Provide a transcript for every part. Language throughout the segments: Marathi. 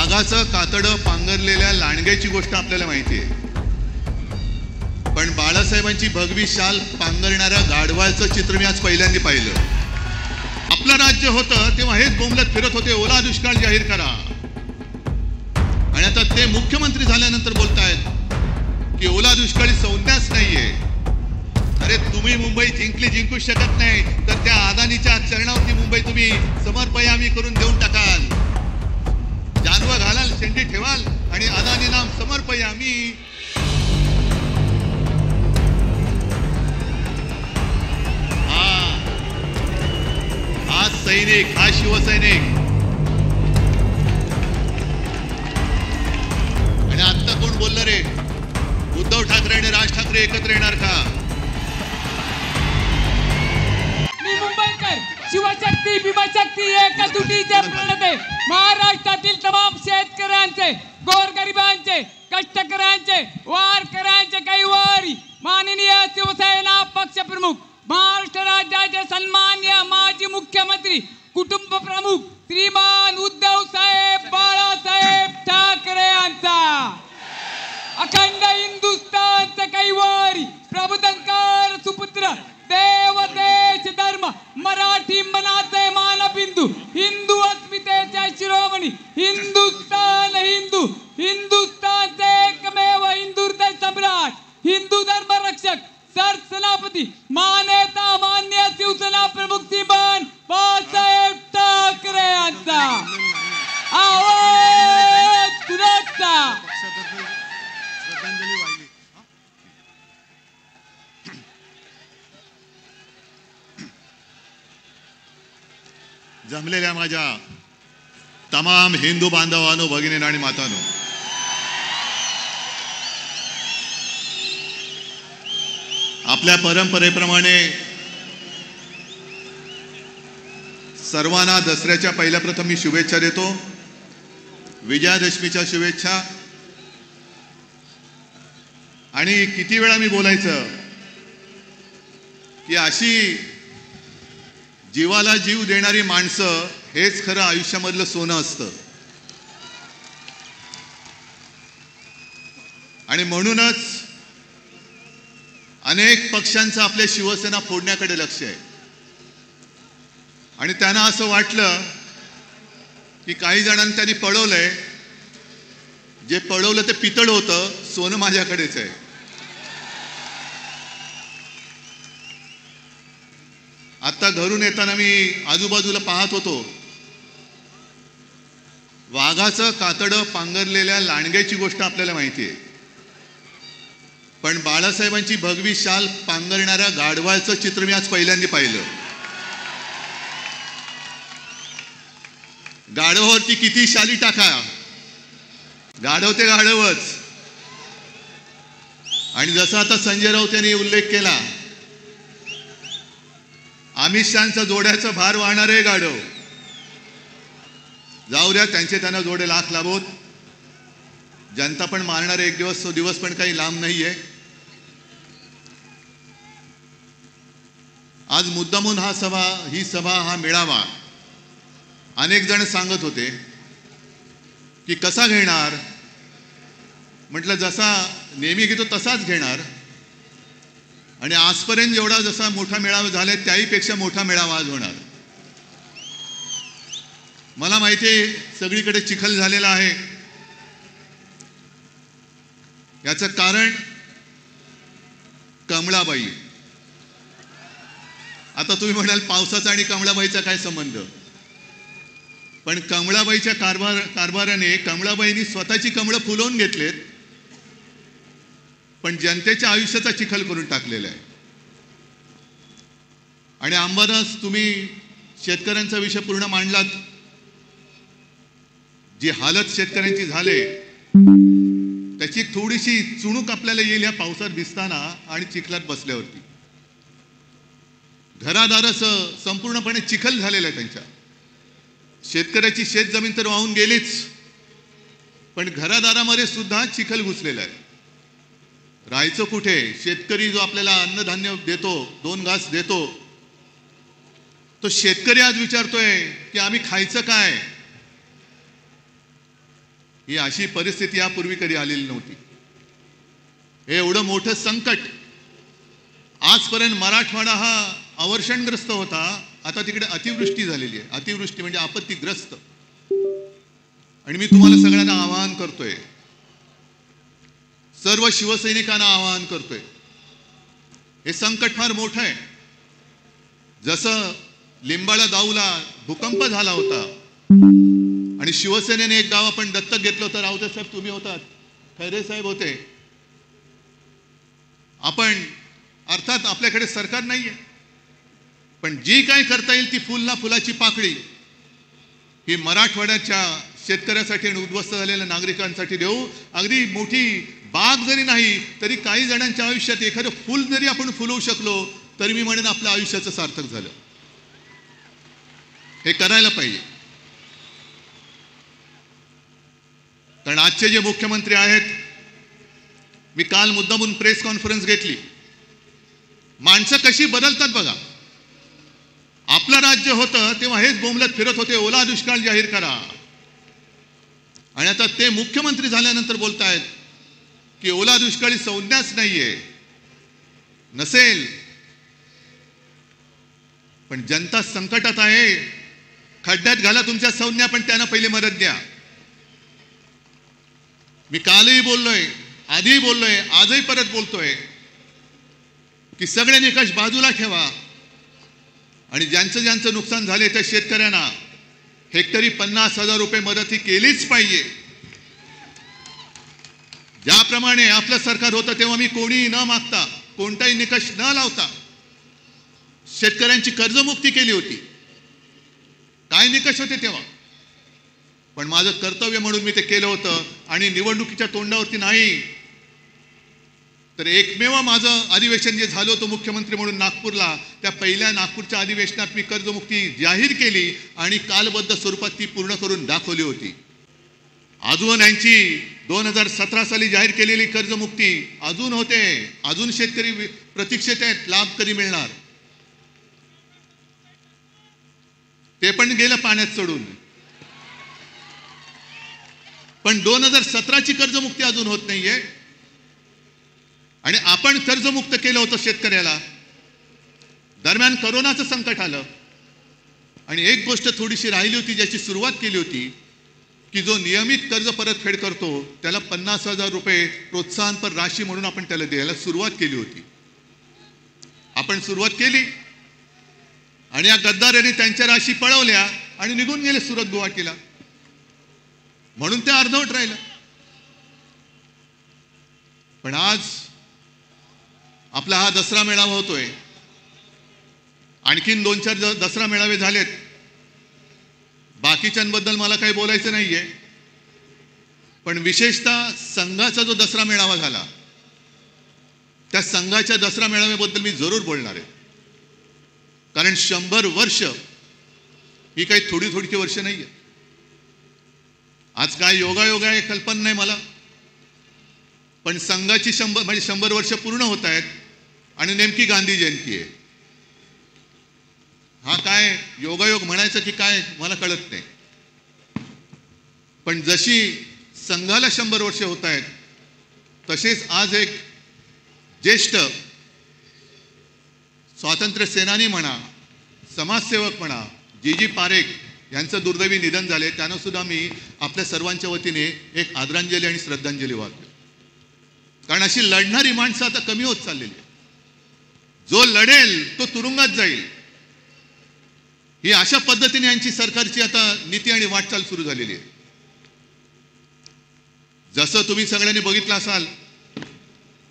वाघाचं कातडं पांघरलेल्या लांडग्याची गोष्ट आपल्याला माहिती आहे, पण बाळासाहेबांची भगवी शाल पांघरणाऱ्या गाढवाचं चित्र मी आज पहिल्यांदा पाहिलं. आपलं राज्य होतं तेव्हा हेच बोंबलत फिरत होते, ओला दुष्काळ जाहीर करा. आणि आता ते मुख्यमंत्री झाल्यानंतर बोलतायत की ओला दुष्काळी संज्ञाच नाहीये. अरे तुम्ही मुंबई जिंकू शकत नाही तर त्या अदानीच्या चरणावरती मुंबई तुम्ही समर्पयामी करून देऊन टाकाल. जानवं घालाल, शेंडी ठेवाल आणि अदानी नाम समर्पयामी. हा सैनिक, हा शिवसैनिक. आणि आता कोण बोललं रे, उद्धव ठाकरे आणि राज ठाकरे एकत्र येणार का? शिवशक्ती भीमशक्ती एका तुटीचे प्रणेते, महाराष्ट्रातील तमाम शेतकऱ्यांचे, गोरगरिबांचे, कष्टकऱ्यांचे, वारकऱ्यांचे कैवारी माननीय शिवसेना पक्षप्रमुख, महाराष्ट्र राज्याचे सन्मान्य माजी मुख्यमंत्री, कुटुंब प्रमुख श्रीमान उद्धव साहेब बाळासाहेब ठाकरे यांचा, अखंड हिंदुस्थानचे कैवारी प्रबोधनकार सुपुत्र, देव देश धर्म मराठी मनाचे मानबिंदू, हिंदू अस्मितेचे शिरोमणी, हिंदुस्थान हिंदू, हिंदुस्थानचे एकमेव हिंदू हृदय सम्राट, हिंदू धर्म रक्षक, सरसेनापती, मान्यता मान्य शिवसेना प्रमुख श्रीमान बाळासाहेब ठाकरे यांचा आवाज सुरक्षा. जमलेल्या माझ्या तमाम हिंदू बांधवांनो, भगिनींनो आणि मातांनो, आपल्या परंपरेप्रमाणे सर्वांना दसऱ्याच्या पहिल्या प्रथम मी शुभेच्छा देतो. विजयादशमीच्या शुभेच्छा. आणि किती वेळा मी बोलायचं की अशी जीवाला जीव देणारी माणसं हेच खरं आयुष्यामधलं सोनं असतं. आणि म्हणूनच अनेक पक्षांचं आपल्या शिवसेना फोडण्याकडे लक्ष आहे. आणि त्यांना असं वाटलं की काही जणांनी त्यांनी पळवलंय, जे पळवलं ते पितळ होतं, सोनं माझ्याकडेच आहे. आता घरून येताना मी आजूबाजूला पाहत होतो, वाघाचं कातडं पांघरलेल्या लांडग्याची गोष्ट आपल्याला माहिती आहे, पण बाळासाहेबांची भगवी शाल पांघरणाऱ्या गाढवाचं चित्र मी आज पहिल्यांदा पाहिलं. गाढवावरती किती शाली टाका, गाढव ते गाढवच. आणि जसं आता संजय राऊत यांनी उल्लेख केला, अमित शहांचा जोड्याचा भार वाहणारे गाढव. जाऊ द्या, त्यांचे त्यांना जोडे लाख लाभोत. जनता पण मारणार एक दिवस, तो दिवस पण काही लांब नाहीये. आज मुद्दामून ही सभा हा मेळावा अनेक जण सांगत होते की कसा घेणार. म्हटलं जसा नेहमी घेतो तसाच घेणार. आणि आजपर्यंत जेवढा जसा मोठा मेळावा झाला त्याहीपेक्षा मोठा मेळावा आज होणार. मला माहिती आहे सगळीकडे चिखल झालेला आहे. याचं कारण कमळाबाई. आता तुम्ही म्हणाल पावसाचा आणि कमळाबाईचा काय संबंध. पण कमळाबाईच्या कारभाराने कमळाबाईंनी स्वतःची कमळं फुलवून घेतलेत, पण जनतेच्या आयुष्याचा चिखल करून टाकलेला आहे. आणि अंबादास, तुम्ही शेतकऱ्यांचा विषय पूर्ण मांडलात. जी हालत शेतकऱ्यांची झाले त्याची थोडीशी चुणूक आपल्याला येईल या पावसात भिजताना आणि चिखलात बसल्यावरती. घरादाराचं संपूर्णपणे चिखल झालेला आहे त्यांच्या. शेतकऱ्याची शेतजमीन तर वाहून गेलीच, पण घरादारामध्ये सुद्धा चिखल घुसलेला आहे. राहायचं कुठे. शेतकरी जो आपल्याला अन्नधान्य देतो, 2 घास देतो, तो शेतकरी आज विचारतोय की आम्ही खायचं काय. ही अशी परिस्थिती यापूर्वी कधी आलेली नव्हती. हे एवढं मोठं संकट आजपर्यंत मराठवाडा हा अवर्षणग्रस्त होता, आता तिकडे अतिवृष्टी झालेली आहे. अतिवृष्टी म्हणजे आपत्तीग्रस्त. आणि मी तुम्हाला सगळ्यांना आवाहन करतोय, सर्व शिवसैनिकांना आवाहन करतोय, हे संकट फार मोठं आहे. जसं लिंबाळा दाऊला भूकंप झाला होता आणि शिवसेनेने एक गाव आपण दत्तक घेतलं होतं, राऊते साहेब तुम्ही होतात, खैरे साहेब होते. आपण अर्थात आपल्याकडे सरकार नाहीये, पण जी काय करता येईल ती फुल ना फुलाची पाकळी ही मराठवाड्याच्या शेतकऱ्यासाठी आणि उद्ध्वस्त झालेल्या नागरिकांसाठी देऊ. अगदी मोठी बाग जरी नाही तरी काही जणांच्या आयुष्यात एखादं फुल जरी आपण फुलवू शकलो तरी मी म्हणेन आपल्या आयुष्याचं सार्थक झालं. हे करायला पाहिजे. कारण आजचे जे मुख्यमंत्री आहेत, मी काल मुद्दामून प्रेस कॉन्फरन्स घेतली, माणसं कशी बदलतात बघा. आपलं राज्य होतं तेव्हा हेच बोंबलत फिरत होते, ओला दुष्काळ जाहीर करा, आणि आता ते मुख्यमंत्री झाल्यानंतर बोलतायत की ओला दुष्काळी संज्ञाच नाहीये. नसेल, पण जनता संकटात आहे, खड्ड्यात घाला तुमच्या संज्ञा, पण त्यांना पहिले मदत द्या. मी कालही बोललोय, आधीही बोललोय, आजही परत बोलतोय की सगळे निकष बाजूला ठेवा आणि ज्यांचं ज्यांचं नुकसान झाले त्या शेतकऱ्यांना हेक्टरी 50,000 रुपये मदत ही केलीच पाहिजे. ज्याप्रमाणे आपलं सरकार होतं तेव्हा मी कोणीही न मागता, कोणताही निकष न लावता शेतकऱ्यांची कर्जमुक्ती केली होती. काय निकष होते तेव्हा, पण माझं कर्तव्य म्हणून मी ते केलं होतं. आणि निवडणुकीच्या तोंडावरती नाही तर एकमेव माझं अधिवेशन जे झालं होतं मुख्यमंत्री म्हणून नागपूरला, त्या पहिल्या नागपूरच्या अधिवेशनात मी कर्जमुक्ती जाहीर केली आणि कालबद्ध स्वरूपात ती पूर्ण करून दाखवली होती. अजून यांची 2017 साली जाहीर केलेली कर्जमुक्ती अजून होते, अजून शेतकरी प्रतीक्षेत आहेत, लाभ कधी मिळणार, ते पण गेलं पाण्यात सोडून. पण 2017ची कर्जमुक्ती अजून होत नाहीये. आणि आपण कर्जमुक्त केलं होतं शेतकऱ्याला. दरम्यान करोनाचं संकट आलं आणि एक गोष्ट थोडीशी राहिली होती, ज्याची सुरुवात केली होती की जो नियमित कर्ज परतफेड करतो त्याला 50,000 रुपये प्रोत्साहनपर राशी म्हणून आपण त्याला द्यायला सुरुवात केली होती. आपण सुरुवात केली आणि या गद्दारांनी त्यांच्या राशी पळवल्या आणि निघून गेले सुरत गुवाहाटीला, म्हणून ते अर्धवट राहिलं. पण आज आपला हा दसरा मेळावा होतोय, आणखीन 2-4 दसरा मेळावे झालेत. बाकीच्यांबद्दल मला काही बोलायचं नाहीये, पण विशेषतः संघाचा जो दसरा मेळावा झाला त्या संघाच्या दसरा मेळाव्याबद्दल मी जरूर बोलणार आहे. कारण 100 वर्ष ही काही थोडी थोडीची वर्ष नाहीये. आज काय योगायोग आहे कल्पना नाही मला, पण संघाची 100 वर्ष पूर्ण होत आहेत आणि नेमकी गांधी जयंती आहे. हा काय योगायोग म्हणायचं की काय मला कळत नाही. पण जशी संघाला 100 वर्ष होत आहेत तसेच आज एक ज्येष्ठ स्वातंत्र्य सेनानी म्हणा, समाजसेवक म्हणा, जी पारेख यांचं दुर्दैवी निधन झाले. त्यांना सुद्धा मी आपल्या सर्वांच्या वतीने एक आदरांजली आणि श्रद्धांजली वाहतो. कारण अशी लढणारी माणसं आता कमी होत चाललेली. जो लढेल तो तुरुंगात जाईल, ही अशा पद्धतीने यांची सरकारची आता नीती आणि वाटचाल सुरू झालेली आहे. जसं तुम्ही सगळ्यांनी बघितलं असाल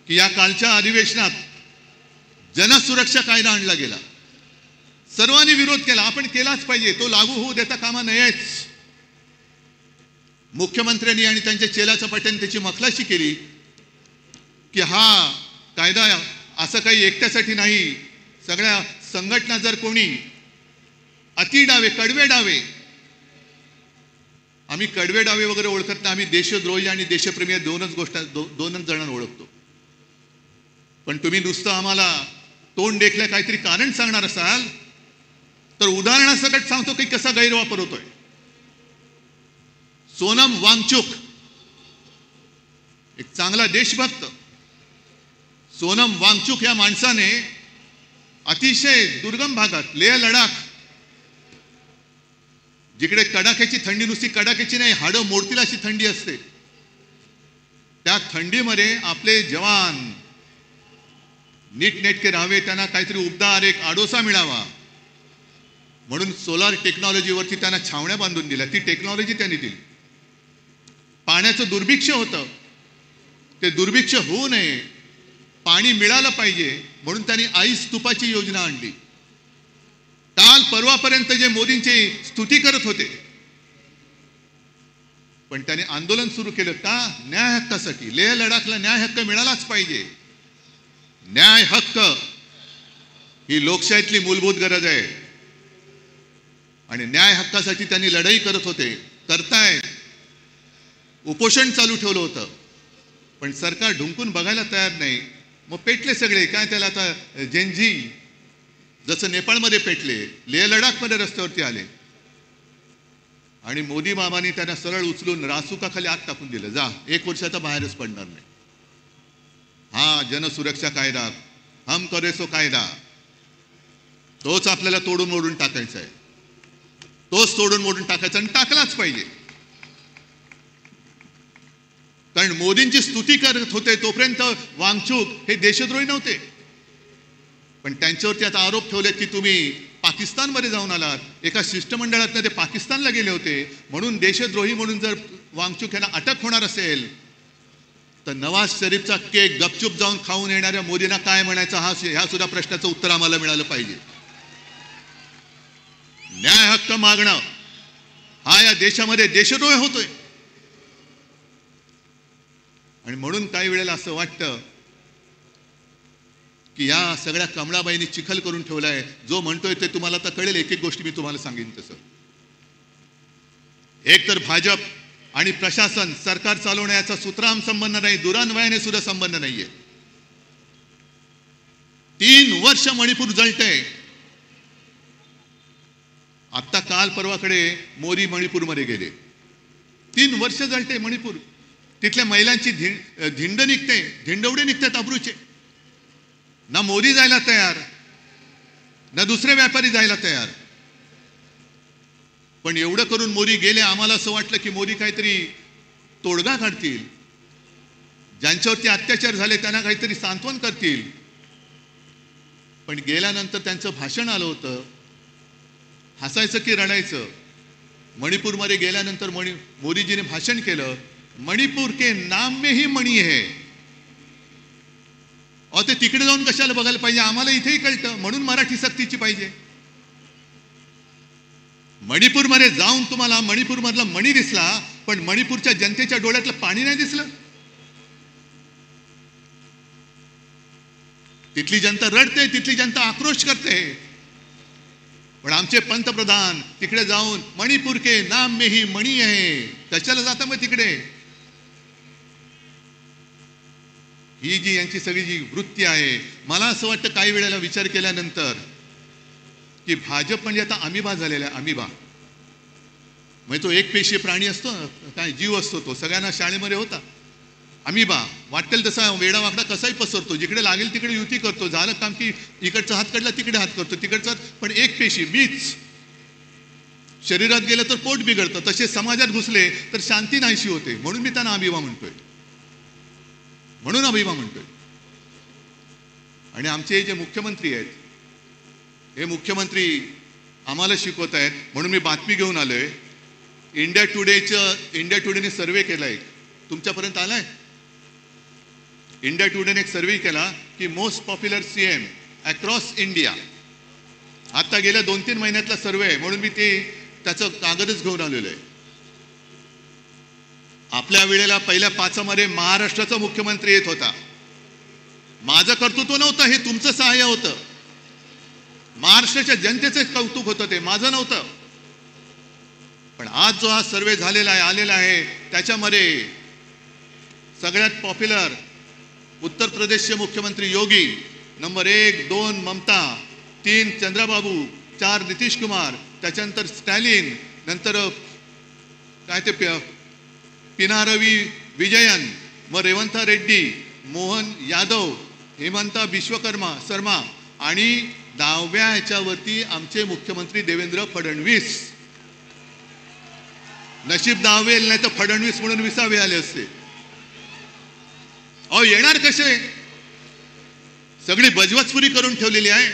की या कालच्या अधिवेशनात जनसुरक्षा कायदा आणला गेला. सर्वांनी विरोध केला, आपण केलाच पाहिजे, तो लागू होऊ देता कामा नयेच. मुख्यमंत्र्यांनी आणि त्यांच्या चेलाच्या पाट्याने त्याची मखलाशी केली की हा कायदा असं काही एकट्यासाठी नाही, सगळ्या संघटना जर कोणी अति डावे, कडवे डावे, आम्ही कडवे डावे वगैरे ओळखत नाही, आम्ही देशद्रोही आणि देशप्रेमी दोनच जणांना ओळखतो. पण तुम्ही नुसतं आम्हाला तोंड देखल्या काहीतरी कारण सांगणार असाल तर उदाहरणासकट सांगतो की कसा गैरवापर होतोय. सोनम वांगचुक एक चांगला देशभक्त सोनम वांगचुक या माणसाने अतिशय दुर्गम भागात लेह लडाख, जिकडे कडाक्याची थंडी, नुसती कडाक्याची नाही, हाडं मोडतील अशी थंडी असते, त्या थंडीमध्ये आपले जवान नीटनेटके राहावे, त्यांना काहीतरी उबदार एक आडोसा मिळावा म्हणून सोलार टेक्नॉलॉजीवरती त्यांना छावण्या बांधून दिल्या. ती टेक्नॉलॉजी त्यांनी दिली. पाण्याचं दुर्भिक्ष होतं, ते दुर्भिक्ष होऊ नये, पाणी मिळालं पाहिजे म्हणून त्यांनी आईस तुपाची योजना आणली. काल परवापर्यंत जे मोदींची स्तुती करत होते, पण त्यांनी आंदोलन सुरू केलं का? न्याय हक्कासाठी. लेह लडाखला न्याय हक्क मिळालाच पाहिजे. न्याय हक्क ही लोकशाहीतली मूलभूत गरज आहे आणि न्याय हक्कासाठी त्यांनी लढाई करत होते, करतायत. उपोषण चालू ठेवलं होतं, पण सरकार ढुंकून बघायला तयार नाही. मग पेटले सगळे, काय त्याला आता जेनजी जसं नेपाळमध्ये पेटले, लेह लडाखमध्ये रस्त्यावरती आले आणि मोदी मामानी त्यांना सरळ उचलून रासुकाखाली आत टाकून दिलं. जा, 1 वर्षाचा बाहेरच पडणार नाही. हा जनसुरक्षा कायदा, हम करे सो कायदा, तोच आपल्याला तोडून मोडून टाकायचा आहे. तोच तोडून मोडून टाकायचा आणि टाकलाच पाहिजे. कारण मोदींची स्तुती करत होते तोपर्यंत वांगचुक हे देशद्रोही नव्हते, पण त्यांच्यावरती आता आरोप ठेवले की तुम्ही पाकिस्तानमध्ये जाऊन आलात, एका शिष्टमंडळातनं ते पाकिस्तानला गेले होते म्हणून देशद्रोही म्हणून जर वांगचुक यांना अटक होणार असेल तर नवाज शरीफचा केक गपचूप जाऊन खाऊन येणाऱ्या मोदींना काय म्हणायचं, ह्या सुद्धा प्रश्नाचं उत्तर आम्हाला मिळालं पाहिजे. न्याय हक्क मागणं हा या देशामध्ये देशद्रोह होतोय. आणि म्हणून काही वेळेला असं वाटतं की या सगळ्या कमळाबाईंनी चिखल करून ठेवलाय. जो म्हणतोय ते तुम्हाला आता कळेल. एक एक गोष्टी मी तुम्हाला सांगेन तसं. एक तर भाजप आणि प्रशासन, सरकार चालवण्याचा सुतराम संबंध नाही, दुरान्वयाने सुद्धा संबंध नाहीये. 3 वर्ष मणिपूर जळतंय. आता काल परवाकडे मोदी मणिपूरमध्ये गेले. 3 वर्ष जळते मणिपूर. तिथल्या महिलांची धिंड निघते, धिंडवडे निघतात अब्रूचे. ना मोदी जायला तयार, ना दुसरे व्यापारी जायला तयार. पण एवढं करून मोदी गेले. आम्हाला असं वाटलं की मोदी काहीतरी तोडगा काढतील, ज्यांच्यावरती अत्याचार झाले त्यांना काहीतरी सांत्वन करतील. पण गेल्यानंतर त्यांचं भाषण आलं होतं. हसायचं की रडायचं. मणिपूरमध्ये गेल्यानंतर मोदीजीने भाषण केलं, मणिपूर के नाम में ही मणी है. ते तिकडे जाऊन कशाला बघायला पाहिजे, आम्हाला इथेही कळतं म्हणून मराठी सक्तीची पाहिजे. मणिपूरमध्ये जाऊन तुम्हाला मणिपूरमधला मणी दिसला, पण मणिपूरच्या जनतेच्या डोळ्यातलं पाणी नाही दिसलं. तिथली जनता रडते, तिथली जनता आक्रोश करते. पण आमचे पंतप्रधान तिकडे जाऊन मणिपूर के नाम में ही मणी आहे. कशाला जाता मग तिकडे? ही जी यांची सगळी जी वृत्ती आहे, मला असं वाटतं काही वेळेला विचार केल्यानंतर की भाजप म्हणजे आता अमिबा झालेला आहे. अमिबा म्हणजे तो एक पेशीय प्राणी असतो, काय जीव असतो, तो सगळ्यांना शाळेमध्ये होता. अमिबा वाटेल तसा वेडा वाकडा कसाही पसरतो, जिकडे लागेल तिकडे युती करतो. झालं काम की इकडचा हात काढला तिकडे हात करतो, तिकडचा. पण एक पेशी मीच शरीरात गेलं तर पोट बिघडतं, तसे समाजात घुसले तर शांती नाहीशी होते. म्हणून मी त्यांना अमिबा म्हणतोय, म्हणून अभिमा म्हणतोय. आणि आमचे जे मुख्यमंत्री आहेत, हे मुख्यमंत्री आम्हाला शिकवत आहेत. म्हणून मी बातमी घेऊन आलोय. इंडिया टुडेने सर्वे केलाय, तुमच्यापर्यंत आलाय. इंडिया टुडेने एक सर्वे केला की most popular CM across India. आता गेल्या 2-3 महिन्यातला सर्वे आहे, म्हणून मी त्याचं कागदच घेऊन आलेलो आहे. आपल्या वेळेला पहिल्या 5 मध्ये महाराष्ट्राचा मुख्यमंत्री येत होता. माझं कर्तृत्व नव्हतं, हे तुमचं सहाय्य होतं. महाराष्ट्राच्या जनतेचं कौतुक होतं, ते माझं नव्हतं. पण आज जो हा सर्वे झालेला आहे, आलेला आहे, त्याच्यामध्ये सगळ्यात पॉप्युलर उत्तर प्रदेशचे मुख्यमंत्री योगी, नंबर 1, 2 ममता, 3 चंद्रबाबू, 4 नितीश कुमार, त्याच्यानंतर स्टॅलिन, नंतर काय ते पिनारवी विजयन, मग रेवंत रेड्डी, मोहन यादव, हेमंता विश्वकर्मा शर्मा आणि 10व्या ह्याच्यावरती आमचे मुख्यमंत्री देवेंद्र फडणवीस. नशीब 10वे नाही तर फडणवीस म्हणून 20वे आले असते. अहो येणार कसे? सगळी बजवचपुरी करून ठेवलेली आहे.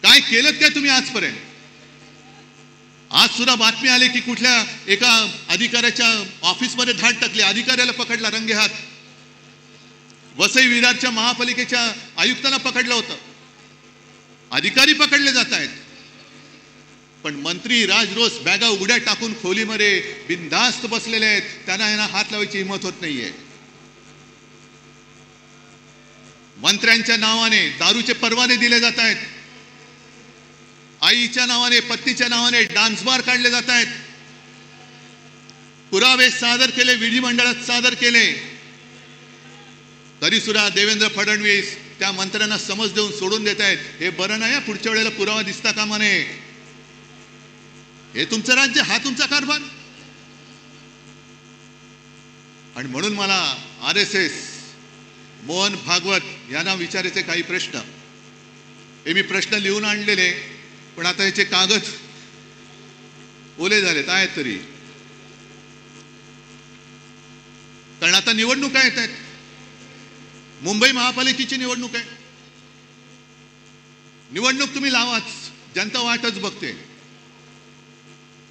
काय केलं काय तुम्ही आजपर्यंत? आज सुद्धा बातमी आली की कुठल्या एका अधिकाऱ्याच्या ऑफिसमध्ये धाड टाकली, अधिकाऱ्याला पकडला रंगेहात. वसई विरारच्या महापालिकेच्या आयुक्ताला पकडलं होतं. अधिकारी पकडले जात आहेत, पण मंत्री राजरोस बॅगा उघड्या टाकून खोलीमध्ये बिनधास्त बसलेले आहेत. त्यांना यांना हात लावायची हिंमत होत नाहीये. मंत्र्यांच्या नावाने दारूचे परवाने दिले जात आहेत. आईच्या नावाने, पत्नीच्या नावाने डान्स बार काढले जात आहेत. पुरावे सादर केले, विधिमंडळात सादर केले, तरी सुद्धा देवेंद्र फडणवीस त्या मंत्र्यांना समज देऊन सोडून देत आहेत. हे बरं नाही, पुढच्या वेळेला पुरावा दिसता कामा नये. हे तुमचं राज्य, हा तुमचा कारभार. आणि म्हणून मला RSS मोहन भागवत यांना विचारायचे काही प्रश्न. हे मी प्रश्न लिहून आणलेले, पण आता याचे कागद ओले झालेत आहेत तरी. कारण आता निवडणुका येत आहेत. मुंबई महापालिकेची निवडणूक आहे. निवडणूक तुम्ही लावाच, जनता वाटच बघते.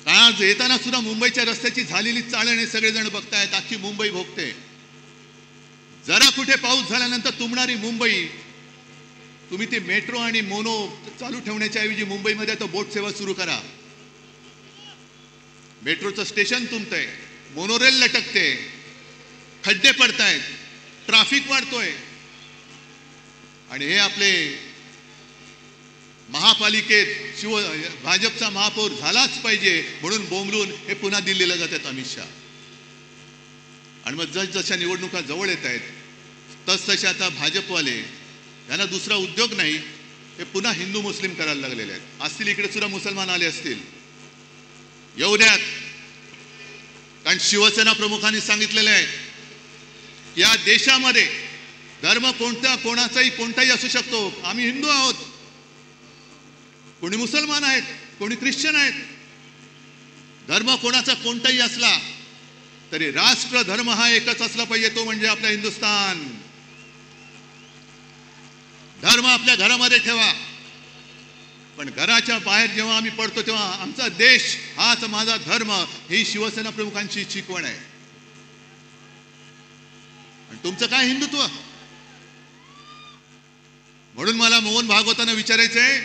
आज येताना सुद्धा मुंबईच्या रस्त्याची झालेली चाळण हे सगळेजण बघतायत. अख्खी मुंबई भोगते. जरा कुठे पाऊस झाल्यानंतर तुंबणारी मुंबई, तुम्ही ते मेट्रो आणि मोनो चालू ठेवण्याच्या ऐवजी मुंबईमध्ये तो बोट सेवा सुरू करा. मेट्रोचं स्टेशन तुंबतंय, मोनोरेल लटकते, खड्डे पडतायत, ट्रॅफिक वाढतोय. आणि हे आपले महापालिकेत भाजपचा महापौर झालाच पाहिजे म्हणून बोंबलून हे पुन्हा दिल्लीला जातात अमित शहा. आणि मग जशा निवडणुका जवळ येत आहेत तसतसे आता भाजपवाले यांना दुसरा उद्योग नाही, हे पुन्हा हिंदू मुस्लिम करायला लागलेले आहेत. असतील इकडे सुद्धा मुसलमान आले असतील, येऊ द्यात. कारण शिवसेना प्रमुखांनी सांगितलेलं आहे या देशामध्ये धर्म कोणाचाही कोणताही असू शकतो. आम्ही हिंदू आहोत, कोणी मुसलमान आहेत, कोणी ख्रिश्चन आहेत. धर्म कोणाचा कोणताही असला तरी राष्ट्र धर्म हा एकच असला पाहिजे, तो म्हणजे आपला हिंदुस्थान. धर्म आपल्या घरामध्ये ठेवा, पण घराच्या बाहेर जेव्हा आम्ही पडतो तेव्हा आमचा देश हाच माझा धर्म, ही शिवसेना प्रमुखांची शिकवण आहे. आणि तुमचं काय हिंदुत्व? म्हणून मला मोहन भागवतांना विचारायचंय,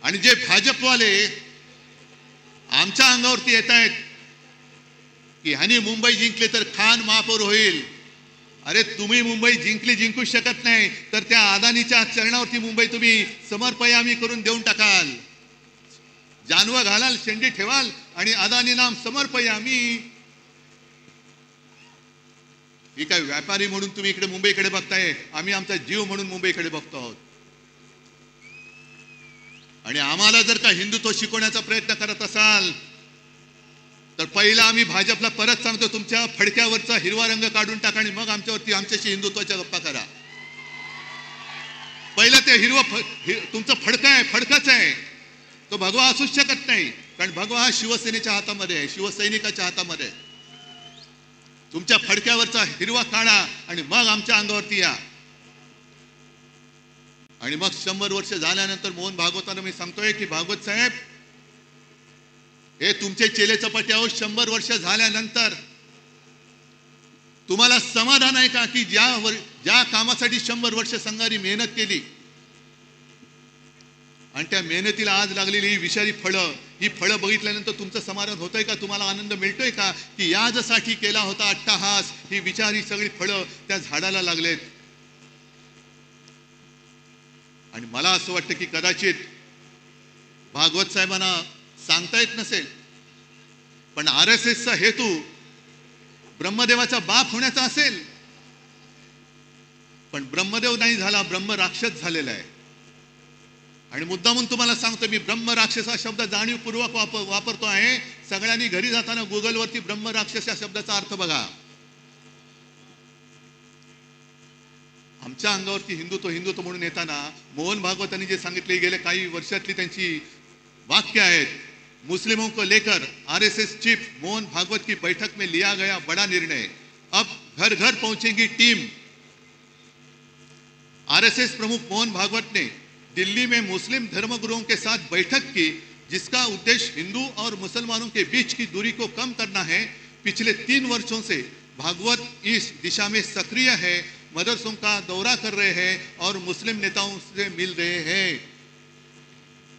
आणि जे भाजपवाले आमच्या अंगावरती येत आहेत की ह्यानी मुंबई जिंकले तर खान महापौर होईल. अरे तुम्ही मुंबई जिंकू शकत नाही तर त्या अदानीच्या चरणावरती मुंबई तुम्ही समर्पयामी करून देऊन टाकाल. जानवं घालाल, शेंडी ठेवाल आणि अदानी नाम समर्पयामी. ही काय व्यापारी म्हणून तुम्ही इकडे मुंबईकडे बघताय, आम्ही आमचा जीव म्हणून मुंबईकडे बघतो आहोत. आणि आम्हाला जर का हिंदुत्व शिकवण्याचा प्रयत्न करत असाल तर पहिला आम्ही भाजपला परत सांगतो, तुमच्या फडक्यावरचा हिरवा रंग काढून टाका आणि मग आमच्याशी हिंदुत्वाच्या गप्पा करा. पहिलं ते तुमचं फडकं आहे, फडकच आहे, तो भगवा असूच शकत नाही. कारण भगवा हा शिवसेनेच्या हातामध्ये आहे, शिवसैनिकाच्या हातामध्ये आहे. तुमच्या फडक्यावरचा हिरवा काढा आणि मग आमच्या अंगावरती या. आणि मग 100 वर्ष झाल्यानंतर मोहन भागवतांना मी सांगतोय की भागवत साहेब, हे तुमचे चेले चपाटे आहोत. 100 वर्ष झाल्यानंतर तुम्हाला समाधान आहे का की ज्या कामासाठी 100 वर्ष संघाने मेहनत केली आणि त्या मेहनतीला आज लागलेली ही विषारी फळं, ही फळं बघितल्यानंतर तुमचं समाधान होतंय का? तुम्हाला आनंद मिळतोय का की यासाठी केला होता अट्टाहास, ही विचारी सगळी फळं त्या झाडाला लागलेत? आणि मला असं वाटतं की कदाचित भागवत साहेबांना सांगता येत नसेल, पण RSSचा हेतू ब्रह्मदेवाचा बाप होण्याचा असेल. पण ब्रह्मदेव नाही झाला, ब्रह्म राक्षस झालेला आहे. आणि मुद्दामून तुम्हाला सांगतो, मी ब्रह्म राक्षस हा शब्द जाणीवपूर्वक वापरतो आहे सगळ्यांनी घरी जाताना गुगलवरती ब्रह्मराक्षस या शब्दाचा अर्थ बघा. आमच्या अंगावरती हिंदुत्व हिंदुत्व म्हणून येताना मोहन भागवतांनी जे सांगितले गेले काही वर्षातली त्यांची वाक्य आहेत. मुस्लिमों को लेकर आरएसएस चीफ मोहन भागवत की बैठक में लिया गया बड़ा निर्णय, अब घर घर पहुंचेगी टीम. आरएसएस प्रमुख मोहन भागवत ने दिल्ली में मुस्लिम धर्मगुरुओं के साथ बैठक की, जिसका उद्देश्य हिंदू और मुसलमानों के बीच की दूरी को कम करना है. पिछले 3 वर्षों से भागवत इस दिशा में सक्रिय है, मदरसों का दौरा कर रहे हैं और मुस्लिम नेताओं से मिल रहे हैं.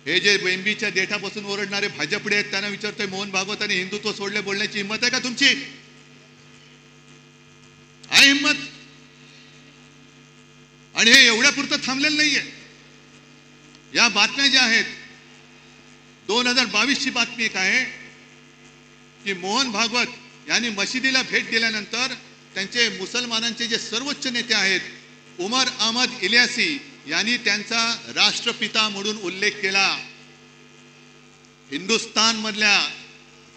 हे जे बेंबीच्या देठापासून ओरडणारे भाजपडे आहेत त्यांना विचारतोय, मोहन भागवतांनी हिंदुत्व सोडले बोलण्याची हिंमत आहे का तुमची? आहे हिंमत? आणि हे एवढ्यापुरतं थांबलेलं नाहीये. या बातम्या ज्या आहेत 2022 ची बातमी एक आहे की मोहन भागवत यांनी मशिदीला भेट दिल्यानंतर त्यांचे मुसलमानांचे जे सर्वोच्च नेते आहेत उमर अहमद इलियासी यांनी त्यांचा राष्ट्रपिता म्हणून उल्लेख केला. हिंदुस्थान मधल्या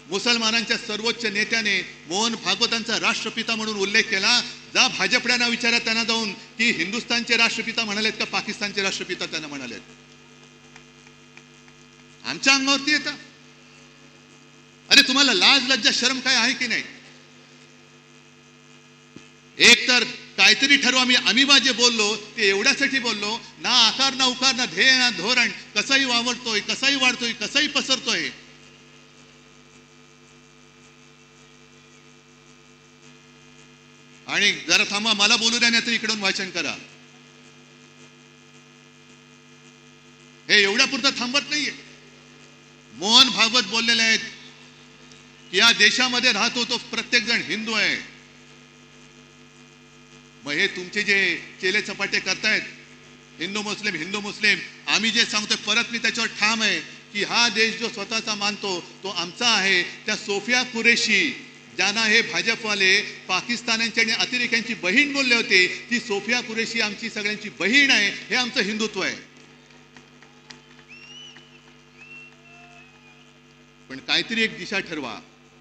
मुसलमानांच्या सर्वोच्च नेत्याने मोहन भागवतांचा राष्ट्रपिता म्हणून उल्लेख केला. जा भाजपड्यांना विचारा त्यांना जाऊन की हिंदुस्थानचे राष्ट्रपिता म्हणालेत का पाकिस्तानचे राष्ट्रपिता त्यांना म्हणालेत. आमच्या अंगावरती येतं. अरे तुम्हाला लाज लज्जा शरम काय आहे की नाही? एक तर काहीतरी ठरवा. आम्ही जे बोललो ते एवढ्यासाठी बोललो ना आकार ना उकार ना ध्येय ना धोरण, कसाही वावरतोय कसाही वाढतोय कसाही पसरतोय. आणि जरा थांबा, मला बोलू द्या नाही तर इकडून वाचन करा. हे एवढ्यापुरतं थांबत नाहीये. मोहन भागवत बोललेले आहेत की या देशामध्ये राहतो तो प्रत्येक जण हिंदू आहे. मग हे तुमचे जे चेले चपाटे करतायत हिंदू मुस्लिम, आम्ही जे सांगतोय परत मी त्याच्यावर ठाम आहे की हा देश जो स्वतःचा मानतो तो आमचा आहे. त्या सोफिया कुरेशी ज्यांना हे भाजपवाले पाकिस्तानांची आणि अतिरेक्यांची बहीण बोलले होते, ती सोफिया कुरेशी आमची सगळ्यांची बहीण आहे. हे आमचं हिंदुत्व आहे. पण काहीतरी एक दिशा ठरवा,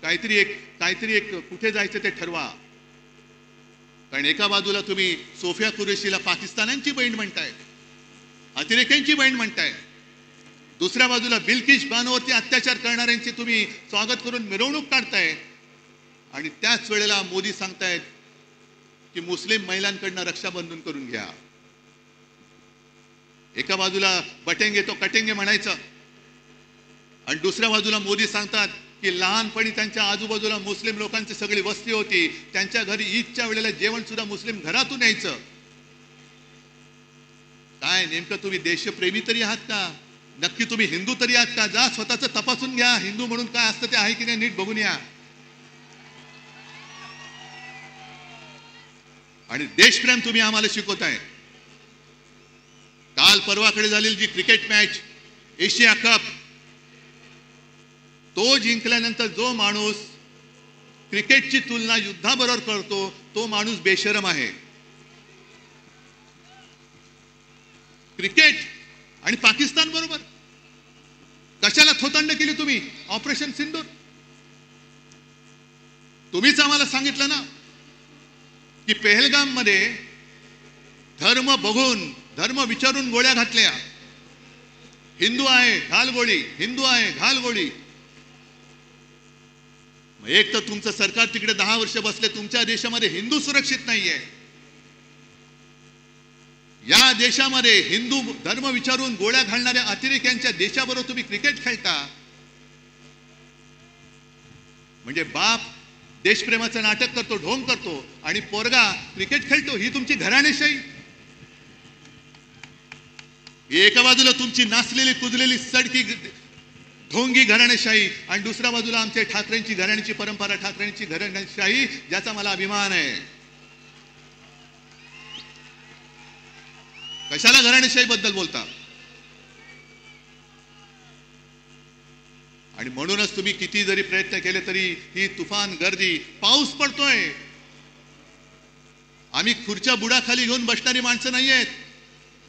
काहीतरी एक कुठे जायचं ते ठरवा. कारण एका बाजूला तुम्ही सोफिया कुरेशीला पाकिस्तानांची बहीण म्हणताय, अतिरेक्यांची बहीण म्हणताय, दुसऱ्या बाजूला बिल्किश बानोवरती अत्याचार करणाऱ्यांची तुम्ही स्वागत करून मिरवणूक काढताय. आणि त्याच वेळेला मोदी सांगतायत की मुस्लिम महिलांकडनं रक्षाबंधन करून घ्या. एका बाजूला बटेंगे तो कटेंगे म्हणायचं आणि दुसऱ्या बाजूला मोदी सांगतात की लहानपणी त्यांच्या आजूबाजूला मुस्लिम लोकांची सगळी वस्ती होती, त्यांच्या घरी ईदच्या वेळेला जेवण सुद्धा मुस्लिम घरातून यायचं. काय नेमकं तुम्ही देशप्रेमी तरी आहात का? नक्की तुम्ही हिंदू तरी आहात का? जा स्वतःच तपासून घ्या. हिंदू म्हणून काय असतं ते आहे की नाही नीट बघून या. आणि देशप्रेम तुम्ही आम्हाला शिकवताय. काल परवाकडे झालेली जी क्रिकेट मॅच एशिया कप, तो जिंकल्यानंतर जो माणूस क्रिकेटची तुलना युद्धाबरोबर करतो तो माणूस बेशरम आहे. क्रिकेट आणि पाकिस्तान बरोबर कशाला थोतांड केली तुम्ही? ऑपरेशन सिंदूर. तुम्हीच आम्हाला सांगितलं ना की पहलगाम मध्ये धर्म बघून धर्म विचारून गोळ्या घातल्या. हिंदू आहे घाल गोळी, हिंदू आहे घाल गोळी. एक तर तुमचं सरकार तिकडे 10 वर्ष बसले, तुमच्या देशामध्ये हिंदू सुरक्षित नाहीये. या देशामध्ये हिंदू धर्म विचारून गोळ्या घालणाऱ्या अतिरेक्यांच्या देशाबरोबर तुम्ही क्रिकेट खेळता. म्हणजे बाप देशप्रेमाचं नाटक करतो, ढोंग करतो आणि पोरगा क्रिकेट खेळतो. ही तुमची घराणेशाही. एका बाजूला तुमची नाचलेली कुजलेली सडकी ढोंगी घराणेशाही आणि दुसऱ्या बाजूला आमच्या ठाकरेंची घराण्याची परंपरा, ठाकरेंची घराणेशाही, ज्याचा मला अभिमान आहे. कशाला घराणेशाही बद्दल बोलता? आणि म्हणूनच तुम्ही किती जरी प्रयत्न केले तरी ही तुफान गर्दी, पाऊस पडतोय. आम्ही खुर्च्या बुडाखाली घेऊन बसणारी माणसं नाही आहेत.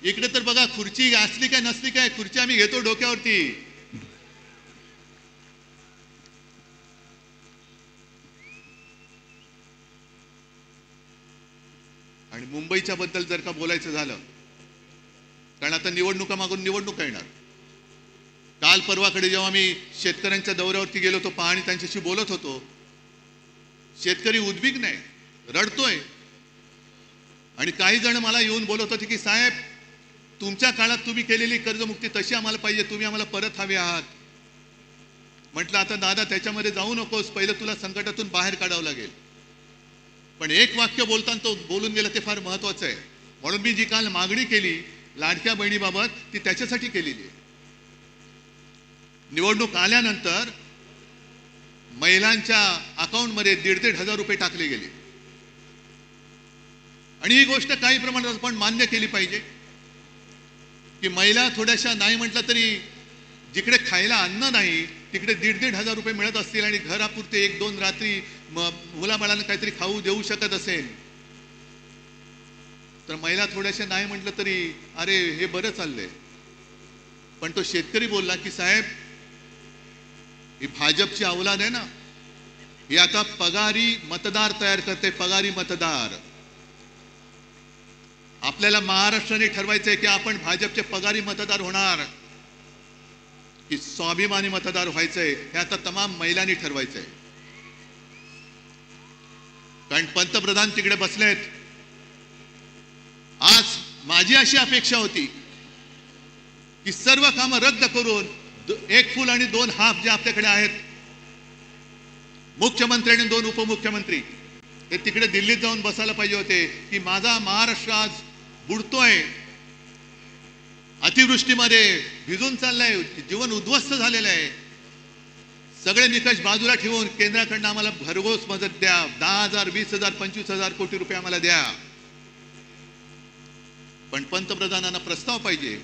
इकडे तर बघा खुर्ची असली काय नसली काय, खुर्ची आम्ही घेतो डोक्यावरती. आणि मुंबईच्या बद्दल जर का बोलायचं झालं, कारण आता निवडणुका मागून निवडणुका येणार. काल परवाकडे जेव्हा मी शेतकऱ्यांच्या दौऱ्यावरती गेलो होतो, पाहणी त्यांच्याशी बोलत होतो, शेतकरी उद्विग्न आहे, रडतोय. आणि काही जण मला येऊन बोलत होते की साहेब, तुमच्या काळात तुम्ही केलेली कर्जमुक्ती तशी आम्हाला पाहिजे, तुम्ही आम्हाला परत हवे आहात. म्हटलं आता दादा त्याच्यामध्ये जाऊ नकोस, पहिलं तुला संकटातून बाहेर काढावं लागेल. पण एक वाक्य बोलताना तो बोलून गेला, ते फार महत्वाचं आहे. म्हणून मी जी काल मागणी केली लाडक्या बहिणीबाबत, ती त्याच्यासाठी केलेली आहे. निवडणूक आल्यानंतर महिलांच्या अकाउंटमध्ये 1,500 रुपये टाकले गेले. आणि ही गोष्ट काही प्रमाणात आपण मान्य केली पाहिजे की महिला थोड्याशा नाही म्हटलं तरी जिकडे खायला अन्न नाही तिकडे 1,500 रुपये मिळत असतील आणि घरापुरते 1-2 रात्री मुलाबाळांना काहीतरी खाऊ देऊ शकत असेल तर महिला थोड्याशा नाही म्हटलं तरी अरे हे बरं चाललंय. पण तो शेतकरी बोलला की साहेब, ही भाजपची औलाद आहे ना, ही आता पगारी मतदार तयार करते, पगारी मतदार. आपल्याला महाराष्ट्राने ठरवायचंय की आपण भाजपचे पगारी मतदार होणार की स्वाभिमानी मतदार व्हायचंय, हे आता तमाम महिलांनी ठरवायचंय. कारण पंतप्रधान तिकडे बसलेत. आज माझी अशी अपेक्षा होती की सर्व कामं रद्द करून 1 फुल आणि 2 हाफ जे आपल्याकडे आहेत, मुख्यमंत्री आणि 2 उपमुख्यमंत्री, ते तिकडे दिल्लीत जाऊन बसायला पाहिजे होते की माझा महाराष्ट्र आज बुडतोय, अतिवृष्टीमध्ये भिजून चाललाय, जीवन उद्ध्वस्त झालेलं आहे. सगळे निकष बाजूला ठेवून केंद्राकडनं आम्हाला भरघोस मदत द्या, 10,000, 20,000, 25,000 कोटी रुपये आम्हाला द्या. पण पंतप्रधानांना प्रस्ताव पाहिजे.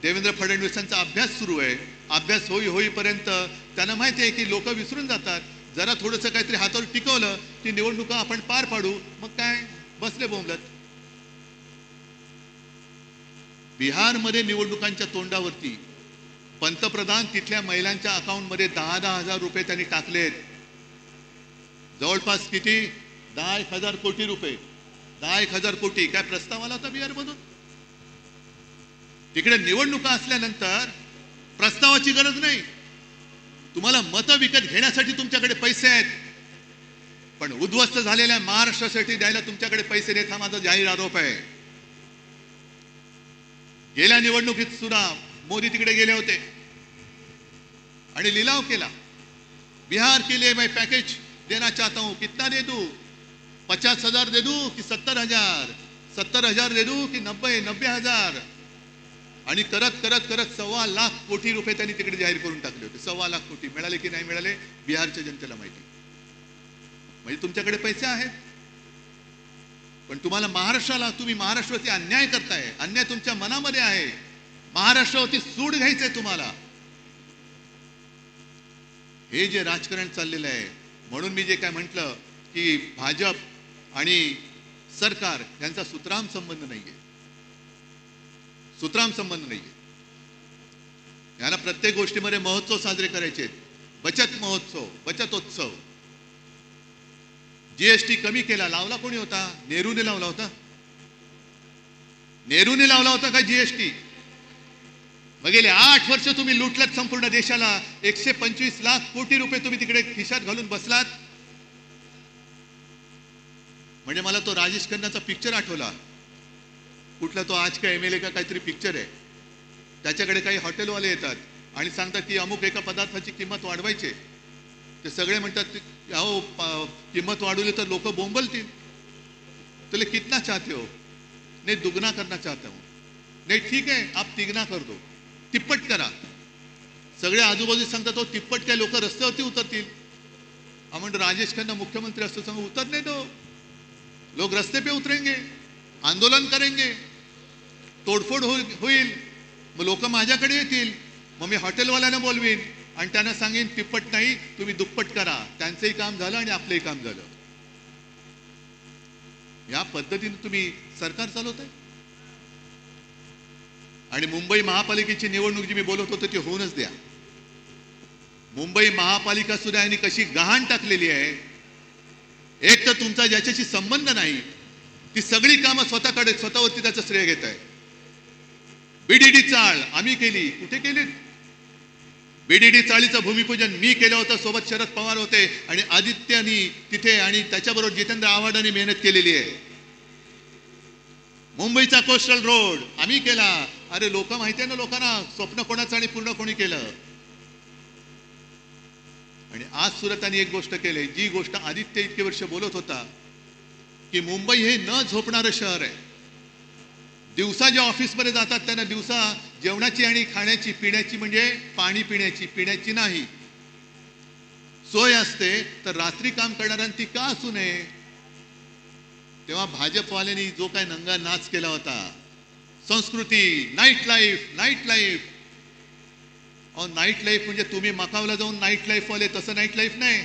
देवेंद्र फडणवीसांचा अभ्यास सुरू आहे. अभ्यास होईपर्यंत त्यांना माहिती आहे की लोक विसरून जातात. जरा थोडंसं काहीतरी हातावर टिकवलं की निवडणुका आपण पार पाडू, मग काय बसले बोंबलत. बिहारमध्ये निवडणुकांच्या तोंडावरती पंतप्रधान तिथल्या महिलांच्या अकाउंटमध्ये 10,000 रुपये त्यांनी टाकलेत. जवळपास किती? 10,000 कोटी रुपये. 10,000 कोटी काय प्रस्ताव आला होता बिहारमधून? तिकडे निवडणुका असल्यानंतर प्रस्तावाची गरज नाही. तुम्हाला मतं विकत घेण्यासाठी तुमच्याकडे पैसे आहेत, पण उद्ध्वस्त झालेल्या महाराष्ट्रासाठी द्यायला तुमच्याकडे पैसे नाहीत, हा माझा जाहीर आरोप आहे. गेल्या निवडणुकीत सुद्धा मोदी तिकडे गेले होते आणि लिलाव केला. बिहार के लिए मैं पैकेज देना चाहता हूं, कितना दे दूं? 50,000 दे दूं कि 70,000? 70,000 दे दूं कि 90,000? आणि करत करत करत 1.25 लाख कोटी रुपये त्यांनी तिकडे जाहीर करून टाकले होते. 1.25 लाख कोटी मिळाले की नाही मिळाले बिहारच्या जनतेला माहिती. म्हणजे तुमच्याकडे पैसे आहेत, पण तुम्हाला महाराष्ट्राला, तुम्ही महाराष्ट्रावरती अन्याय करताय. अन्याय तुमच्या मनामध्ये आहे. महाराष्ट्रावरती सूड घ्यायचंय तुम्हाला. हे जे राजकारण चाललेलं आहे, म्हणून मी जे काय म्हटलं की भाजप आणि सरकार यांचा सुतराम संबंध नाहीये. सुतराम संबंध नाहीये. यांना प्रत्येक गोष्टीमध्ये महोत्सव साजरे करायचे. बचत महोत्सव, बचतोत्सव. जीएसटी कमी केला, लावला कोणी होता? नेहरूने लावला होता. नेहरूने लावला होता का जीएसटी? मग गेले 8 वर्ष तुम्ही लुटलात संपूर्ण देशाला. 125 लाख कोटी रुपये तुम्ही तिकडे खिशात घालून बसलात. म्हणजे मला तो राजेश खन्नाचा पिक्चर आठवला. कुठला तो आज का MLA का काहीतरी पिक्चर आहे. त्याच्याकडे काही हॉटेलवाले येतात आणि सांगतात की अमुक एका पदार्थाची किंमत वाढवायची. ते सगळे म्हणतात अहो किंमत वाढवली तर लोक बोंबलतील. तुले कितना चाहते हो? नहीं दुगना करना चाहता हूं. नहीं ठीक है आप तिगना कर दो, तिप्पट करा. सगळे आजूबाजू सांगतात हो तिप्पट काय लोक रस्त्यावरती उतरतील. आपण राजेश खन्ना मुख्यमंत्री असतो सांगू उतरने दो, लोग रस्ते पे उतरेंगे, आंदोलन करेंगे, तोडफोड होईल. मग लोक माझ्याकडे येतील, मग मी हॉटेलवाल्यांना बोलवीन आणि त्यांना सांगेन तिप्पट नाही तुम्ही दुप्पट करा. त्यांचंही काम झालं आणि आपलंही काम झालं. या पद्धतीने तुम्ही सरकार चालवताय. आणि मुंबई महापालिकेची निवडणूक जी मी बोलत होतो ती होऊनच द्या. मुंबई महापालिका सुद्धा यांनी कशी गहाण टाकलेली आहे. एक तर तुमचा ज्याच्याशी संबंध नाही ती सगळी कामं स्वतःवरती त्याचं श्रेय घेत आहे. बीडीडी चाळ आम्ही केली. कुठे केली? बीडीडी चाळीचं भूमिपूजन मी केलं होतं. सोबत शरद पवार होते आणि आदित्यनी तिथे आणि त्याच्याबरोबर जितेंद्र आव्हाडांनी मेहनत केलेली आहे. मुंबईचा कोस्टल रोड आम्ही केला. अरे लोक माहिती आहे ना लोकांना, स्वप्न कोणाचं आणि पूर्ण कोणी केलं. आणि आज सुरतानी एक गोष्ट केली, जी गोष्ट आदित्य इतके वर्ष बोलत होता की मुंबई हे न झोपणारं शहर आहे. दिवसा जे ऑफिसमध्ये जातात त्यांना दिवसा जेवणाची आणि खाण्याची पिण्याची म्हणजे पाणी पिण्याची नाही सोय असते, तर रात्री काम करणाऱ्यांनी ती का असू नये. तेव्हा भाजपवाल्यांनी जो काय नंगा नाच केला होता, संस्कृती, नाईट लाईफ. नाईट लाईफ म्हणजे तुम्ही मकावला जाऊन नाईट लाईफ वाले, तसं नाईट लाईफ नाही.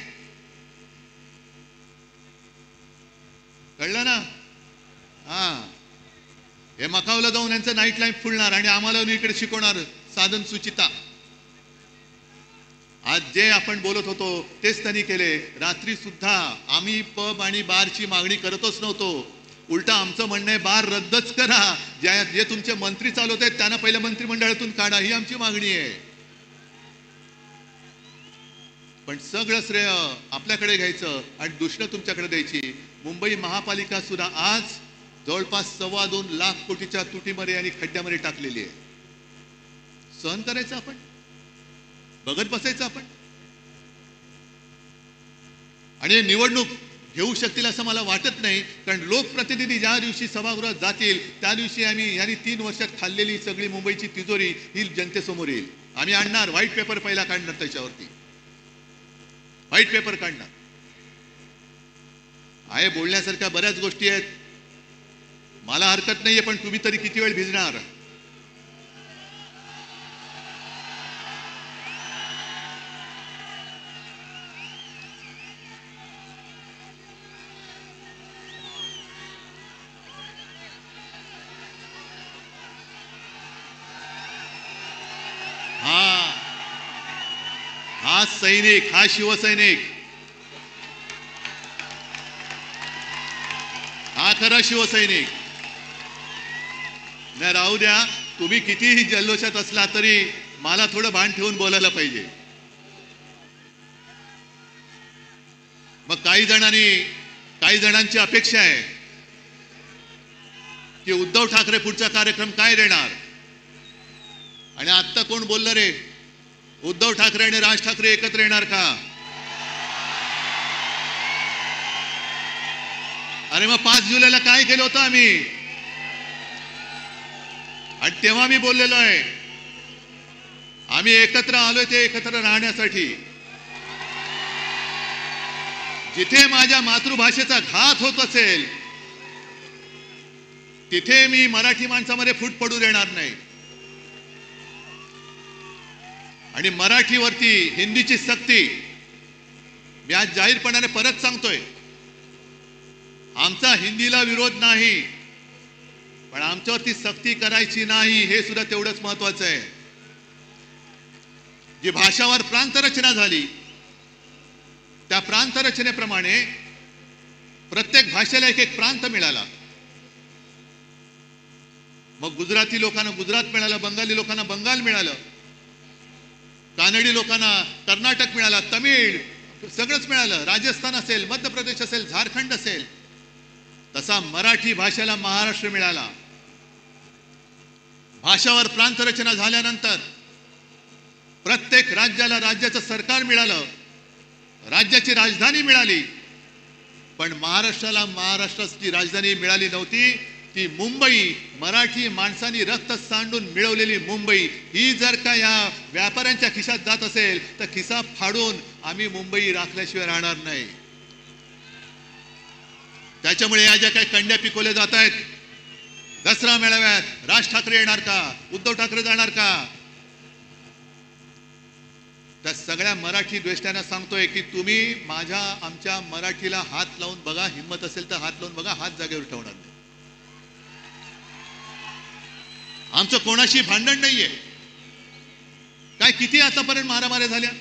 कळलं ना? हा, हे मकावला जाऊन यांचं नाईट लाईफ फुलणार आणि आम्हाला इकडे शिकवणार साधन सुचिता. आज जे आपण बोलत होतो तेच त्यांनी केले. रात्री सुद्धा आम्ही पब आणि बारची मागणी करतच नव्हतो. उलटा आमचं म्हणणं आहे बार रद्दच करा. जे तुमचे मंत्री चालवत आहेत त्यांना पहिल्या मंत्रिमंडळातून काढा, ही आमची मागणी आहे. पण सगळं श्रेय आपल्याकडे घ्यायचं आणि दुसरं तुमच्याकडे द्यायची. मुंबई महापालिका सुद्धा आज जवळपास 2.25 लाख कोटीच्या तुटीमध्ये आणि खड्ड्यामध्ये टाकलेली आहे. सहन करायचं आपण, बघत बसायचं आपण. आणि निवडणूक घेऊ शकतील असं मला वाटत नाही, कारण लोकप्रतिनिधी ज्या दिवशी सभागृहात जातील त्या दिवशी यांनी 3 वर्षात खाल्लेली सगळी मुंबईची तिजोरी ही जनतेसमोर येईल. आम्ही आणणार व्हाईट पेपर, पहिला काढणार, त्याच्यावरती व्हाईट पेपर काढणार आहे. बोलण्यासारख्या बऱ्याच गोष्टी आहेत, मला हरकत नाहीये, पण तुम्ही तरी किती वेळ भिजणार. हा सैनिक, हा शिवसैनिक, हा खरा शिवसैनिक. नाही राहू द्या, तुम्ही कितीही जल्लोषात असला तरी मला थोडं भान ठेवून बोलायला पाहिजे. मग काही जणांची अपेक्षा आहे की उद्धव ठाकरे पुढचा कार्यक्रम काय देणार. आणि आता कोण बोललं रे, उद्धव ठाकरे आणि राज ठाकरे एकत्र येणार का? अरे मग 5 जुलैला काय केलं होतं आम्ही, आणि तेव्हा मी बोललेलो आहे आम्ही एकत्र आलोय ते एकत्र राहण्यासाठी. जिथे माझ्या मातृभाषेचा घात होत असेल तिथे मी मराठी माणसामध्ये फूट पडू देणार नाही. आणि मराठीवरती हिंदीची सक्ती मी आज जाहीरपणाने परत सांगतोय. आमचा हिंदीला विरोध नाही, पण आमच्यावरती सक्ती करायची नाही, हे सुद्धा तेवढंच महत्वाचं आहे. जी भाषावर प्रांतरचना झाली त्या प्रांतरचनेप्रमाणे प्रत्येक भाषेला एक प्रांत मिळाला. मग गुजराती लोकांना गुजरात मिळालं, बंगाली लोकांना बंगाल मिळालं, कानडी लोकांना कर्नाटक मिळाला, तमिळ सगळंच मिळालं, राजस्थान असेल, मध्य प्रदेश असेल, झारखंड असेल. तसा मराठी भाषेला महाराष्ट्र मिळाला. भाषावर प्रांतरचना झाल्यानंतर प्रत्येक राज्याला राज्याचं सरकार मिळालं, राज्याची राजधानी मिळाली. पण महाराष्ट्राला महाराष्ट्राची राजधानी मिळाली नव्हती. ती मुंबई, मराठी माणसांनी रक्त सांडून मिळवलेली मुंबई, ही जर का या व्यापाऱ्यांच्या खिशात जात असेल तर खिसा फाडून आम्ही मुंबई राखल्याशिवाय राहणार नाही. त्याच्यामुळे या ज्या काही कंड्या पिकवल्या जात आहेत, दसरा मेळाव्यात राज ठाकरे येणार का, उद्धव ठाकरे जाणार का, त्या सगळ्या मराठी द्वेष्टांना सांगतोय की तुम्ही आमच्या मराठीला हात लावून बघा, हिंमत असेल तर हात लावून बघा, हात जागेवर ठेवणार नाही. आमचं कोणाशी भांडण नाहीये. काय किती आतापर्यंत मारामाऱ्या झाल्या,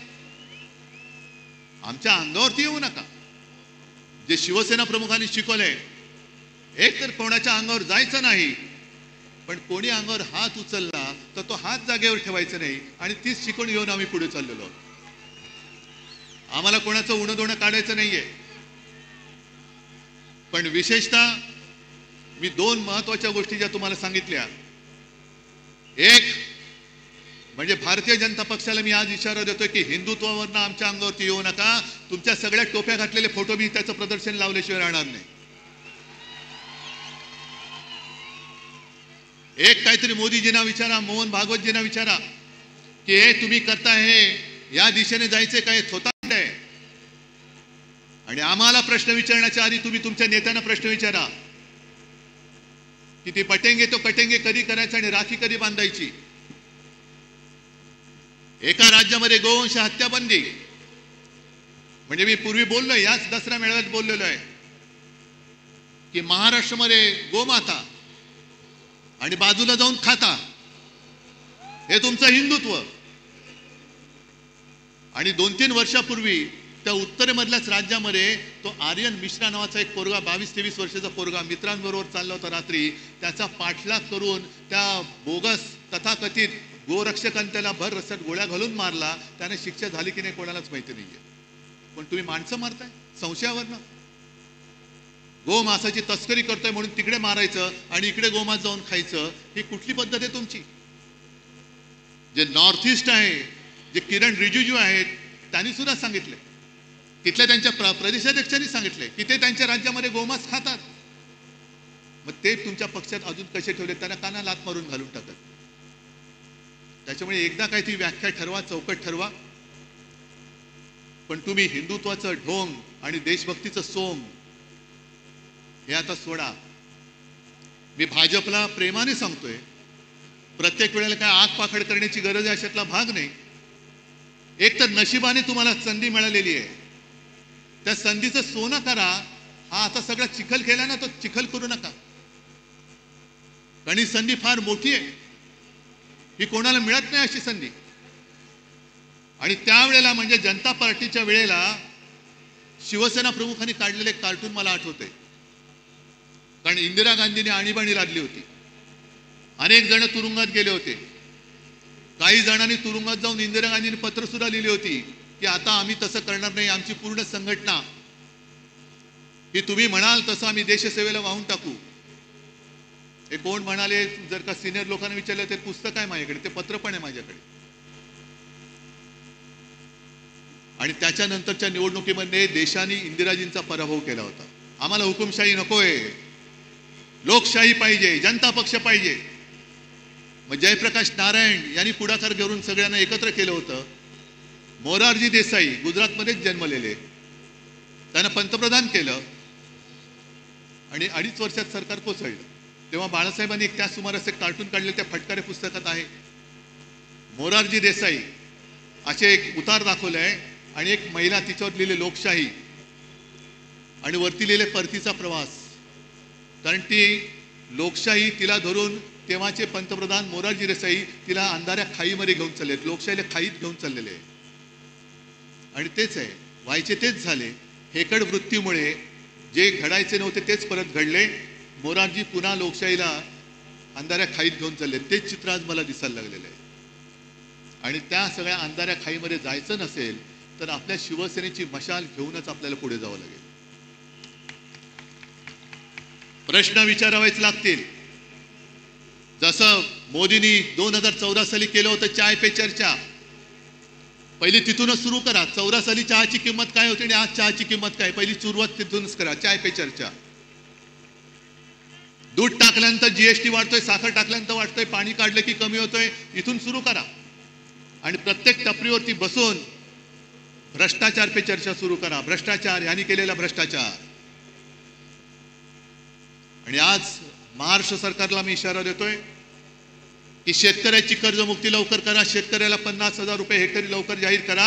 आमच्या अंगावरती येऊ नका. जे शिवसेना प्रमुखांनी शिकवलंय एक तर कोणाच्या अंगावर जायचं नाही, पण कोणी अंगावर हात उचलला तर तो हात जागेवर ठेवायचा नाही, आणि तीच शिकवण घेऊन आम्ही पुढे चाललेलो आहोत. आम्हाला कोणाचं उणं दोणं काढायचं नाहीये. पण विशेषतः मी 2 महत्वाच्या गोष्टी ज्या तुम्हाला सांगितल्या, एक म्हणजे भारतीय जनता पक्षाला मी आज इशारा देतोय की हिंदुत्वावरनं आमच्या अंगावरती येऊ नका. तुमच्या सगळ्या टोप्या घातलेले फोटो मी त्याचं प्रदर्शन लावल्याशिवाय राहणार नाही. एक काहीतरी मोदीजींना विचारा, मोहन भागवतजींना विचारा की हे तुम्ही करताय हे या दिशेने जायचे काय, थोतांड आहे. आणि आम्हाला प्रश्न विचारण्याच्या आधी तुम्ही तुमच्या नेत्यांना प्रश्न विचारा की ते पटेंगे तो कटेंगे कधी करायचं आणि राखी कधी बांधायची. एका राज्यामध्ये गोवंश हत्या बंदी, म्हणजे मी पूर्वी बोललोय, याच दसरा मेळाव्यात बोललेलो आहे की महाराष्ट्रामध्ये गोमाता आणि बाजूला जाऊन खाता, हे तुमचं हिंदुत्व. आणि 2-3 वर्षापूर्वी त्या उत्तरेमधल्याच राज्यामध्ये तो आर्यन मिश्रा नावाचा एक पोरगा, 22-23 वर्षाचा पोरगा मित्रांबरोबर चालला होता रात्री. त्याचा पाठलाग करून त्या बोगस तथाकथित गोरक्षकांनी त्याला भर रस्त्यात गोळ्या घालून मारला. त्याने शिक्षा झाली की नाही कोणालाच माहिती नाहीये. पण तुम्ही माणसं मारताय संशयावरनं. गोमांसाची तस्करी करतोय म्हणून तिकडे मारायचं आणि इकडे गोमांस जाऊन खायचं, ही कुठली पद्धत आहे तुमची? जे नॉर्थ ईस्ट आहे, जे किरण रिजिजू आहेत, त्यांनी सुद्धा सांगितले, तिथल्या त्यांच्या प्रदेशाध्यक्षांनी सांगितले की ते त्यांच्या राज्यामध्ये गोमांस खातात. मग ते तुमच्या पक्षात अजून कसे ठेवले? त्यांना काना लात मारून घालून टाकत. त्याच्यामुळे एकदा काय ती व्याख्या ठरवा, चौकट ठरवा. पण तुम्ही हिंदुत्वाचं ढोंग आणि देशभक्तीचं सोंग हे आता सोडा. मी भाजपला प्रेमाने सांगतोय, प्रत्येक वेळेला काय आग पाखड करण्याची गरज आहे अशातला भाग नाही. एक तर नशिबाने तुम्हाला संधी मिळालेली आहे, त्या संधीचं सोनं करा. हा आता सगळा चिखल केला ना, तो चिखल करू नका. कारण ही संधी फार मोठी आहे, ही कोणाला मिळत नाही अशी संधी. आणि त्यावेळेला म्हणजे जनता पार्टीच्या वेळेला शिवसेना प्रमुखांनी काढलेले कार्टून मला आठवते. कारण इंदिरा गांधींनी आणीबाणी लादली होती, अनेक जण तुरुंगात गेले होते. काही जणांनी तुरुंगात जाऊन इंदिरा गांधींनी पत्र सुद्धा लिहिली होती की आता आम्ही तसं करणार नाही, आमची पूर्ण संघटना ही तुम्ही म्हणाल तसं आम्ही देशसेवेला वाहून टाकू. हे कोण म्हणाले? जर का सिनियर लोकांना विचारलं, ते पुस्तक आहे माझ्याकडे, ते पत्र पण आहे माझ्याकडे. आणि त्याच्यानंतरच्या निवडणुकीमध्ये देशाने इंदिराजींचा पराभव केला होता. आम्हाला हुकुमशाही नकोय, लोकशाही पाहिजे, जनता पक्ष पाहिजे. मग जयप्रकाश नारायण यांनी पुढाकार घेऊन सगळ्यांना एकत्र केलं होतं. मोरारजी देसाई गुजरातमध्येच जन्मलेले, त्यांना पंतप्रधान केलं आणि 2.5 वर्षात सरकार कोसळलं. तेव्हा बाळासाहेबांनी त्या सुमारास एक कार्टून काढले, त्या फटकारे पुस्तकात आहे. मोरारजी देसाई असे एक उतार दाखवले आहे आणि एक महिला, तिच्यावर लिहिले लोकशाही आणि वरती लिहिले परतीचा प्रवास. कारण ती लोकशाही तिला धरून तेव्हाचे पंतप्रधान मोरारजी देसाई तिला अंधाऱ्या खाईमध्ये घेऊन चालले, लोकशाहीला खाईत घेऊन चाललेले आहे. आणि तेच आहे, व्हायचे तेच झाले. हेकड वृत्तीमुळे जे घडायचे नव्हते तेच परत घडले. मोरारजी पुन्हा लोकशाहीला अंधाऱ्या खाईत घेऊन चालले. तेच चित्र आज मला दिसायला लागलेलं आहे. आणि त्या सगळ्या अंधाऱ्या खाईमध्ये जायचं नसेल तर आपल्या शिवसेनेची मशाल घेऊनच आपल्याला पुढे जावं लागेल. प्रश्न विचारावेच लागतील. जसं मोदींनी 2014 साली केलं होतं चाय पे चर्चा, पहिली तिथूनच सुरू करा. 14 साली चहाची किंमत काय होती आणि आज चहाची किंमत काय, पहिली सुरुवात तिथूनच करा. चाय पे चर्चा. दूध टाकल्यानंतर जीएसटी वाढतोय, साखर टाकल्यानंतर वाढतोय, पाणी काढलं की कमी होतोय, इथून सुरू करा. आणि प्रत्येक टपरीवरती बसून भ्रष्टाचार पे चर्चा सुरू करा. भ्रष्टाचार, यांनी केलेला भ्रष्टाचार. आणि आज महाराष्ट्र सरकारला मी इशारा देतोय की शेतकऱ्याची कर्जमुक्ती लवकर करा. शेतकऱ्याला 50,000 रुपये हेक्टरी लवकर जाहीर करा,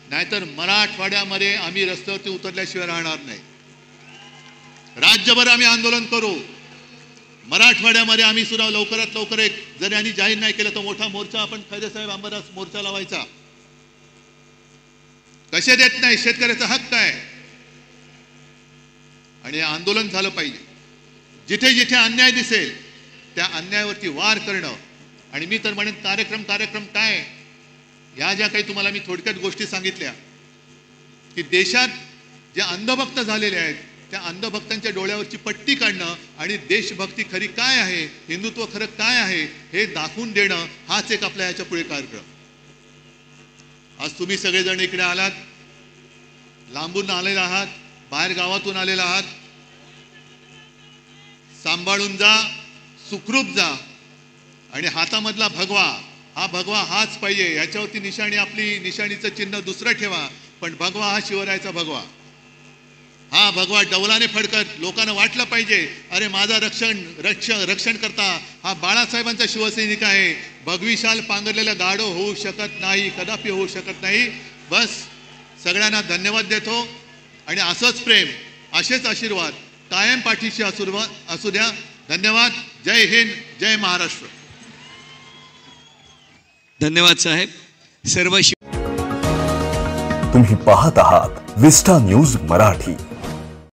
नाहीतर मराठवाड्यामध्ये आम्ही रस्त्यावरती उतरल्याशिवाय राहणार नाही. राज्यभर आम्ही आंदोलन करू. मराठवाड्यामध्ये आम्ही सुद्धा लवकरात लवकर एक, जर यांनी जाहीर नाही केलं तर मोठा मोर्चा आपण खैरे साहेब अंबरनाथ मोर्चा लावायचा. कसे देत नाही, शेतकऱ्याचा हक्क आहे आणि आंदोलन झालं पाहिजे. जिथे जिथे अन्याय दिसेल त्या अन्यायावरती वार करणं. आणि मी तर म्हणेन कार्यक्रम काय, ह्या ज्या काही तुम्हाला मी थोडक्यात गोष्टी सांगितल्या की देशात जे अंधभक्त झालेले आहेत त्या अंधभक्तांच्या डोळ्यावरची पट्टी काढणं आणि देशभक्ती खरी काय आहे, हिंदुत्व खरं काय आहे हे दाखवून देणं, हाच एक आपल्या ह्याच्या पुढे कार्यक्रम. आज तुम्ही सगळेजण इकडे आलात, लांबून आलेला आहात, बाहेर गावातून आलेला आहात. सांभाळून जा, सुखरूप जा. आणि हातामधला भगवा, हा भगवा हाच पाहिजे. याच्यावरती निशाणी, आपली निशाणीचं चिन्ह दुसरं ठेवा, पण भगवा हा शिवरायाचा भगवा. हा भगवा डौलाने फडकत लोकांना वाटलं पाहिजे, अरे माझा रक्षण करता हा बाळासाहेबांचा शिवसैनिक आहे. भगवी शाल पांघरलेला गाढव होऊ शकत नाही, कदापि होऊ शकत नाही. बस सगळ्यांना धन्यवाद देतो आणि असंच प्रेम, असेच आशीर्वाद कायम पाठीशी असू द्या. धन्यवाद. जय हिंद, जय महाराष्ट्र. धन्यवाद साहेब. सर्व तुम्ही पाहत आहात विस्टा न्यूज मराठी.